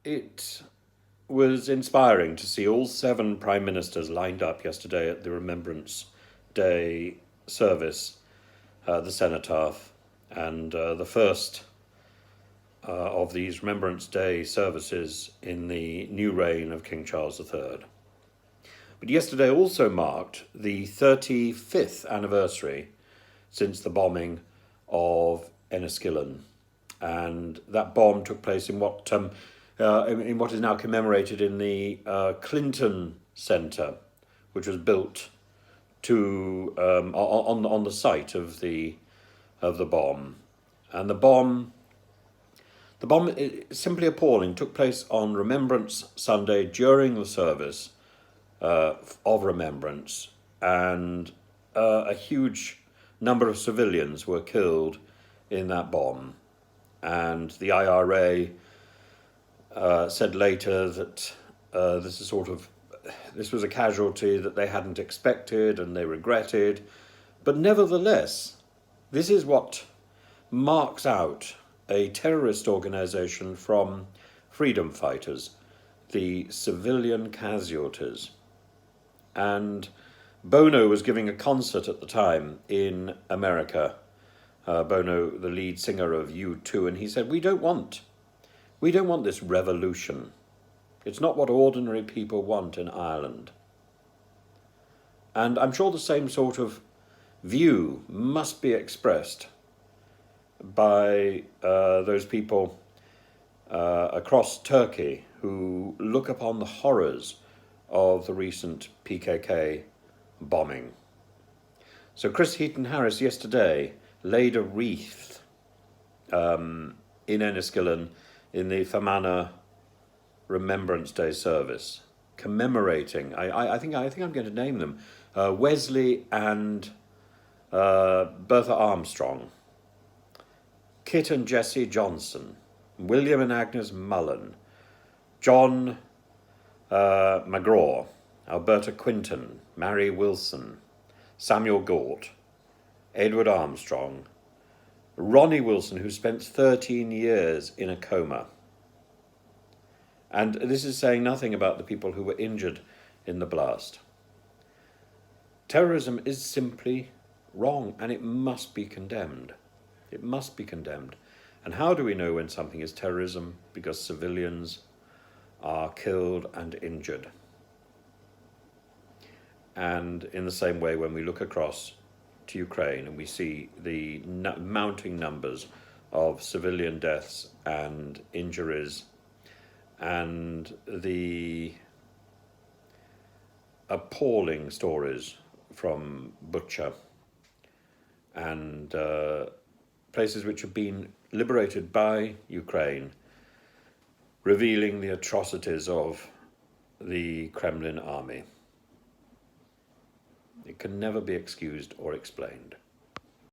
it was inspiring to see all 7 prime ministers lined up yesterday at the Remembrance Day service, the cenotaph, and the first of these Remembrance Day services in the new reign of King Charles III. But yesterday also marked the 35th anniversary since the bombing of Enniskillen, and that bomb took place in what is now commemorated in the Clinton Centre, which was built to on the site of the bomb. And the bomb, simply appalling, took place on Remembrance Sunday during the service of remembrance, and a huge number of civilians were killed in that bomb. And the IRA said later that this was a casualty that they hadn't expected and they regretted. But nevertheless, this is what marks out a terrorist organization from freedom fighters, the civilian casualties. And Bono was giving a concert at the time in America. Bono, the lead singer of U2, and he said, we don't want this revolution. It's not what ordinary people want in Ireland. And I'm sure the same sort of view must be expressed by those people across Turkey who look upon the horrors of the recent PKK bombing. So Chris Heaton-Harris yesterday laid a wreath in Enniskillen in the Fermanagh Remembrance Day service, commemorating, I think I'm going to name them, Wesley and Bertha Armstrong, Kit and Jessie Johnson, William and Agnes Mullen, John McGraw, Alberta Quinton, Mary Wilson, Samuel Gort, Edward Armstrong, Ronnie Wilson, who spent 13 years in a coma. And this is saying nothing about the people who were injured in the blast. Terrorism is simply wrong, and it must be condemned. It must be condemned. And how do we know when something is terrorism? Because civilians are killed and injured. And in the same way, when we look across to Ukraine and we see the mounting numbers of civilian deaths and injuries, and the appalling stories from Bucha and places which have been liberated by Ukraine, revealing the atrocities of the Kremlin army. It can never be excused or explained.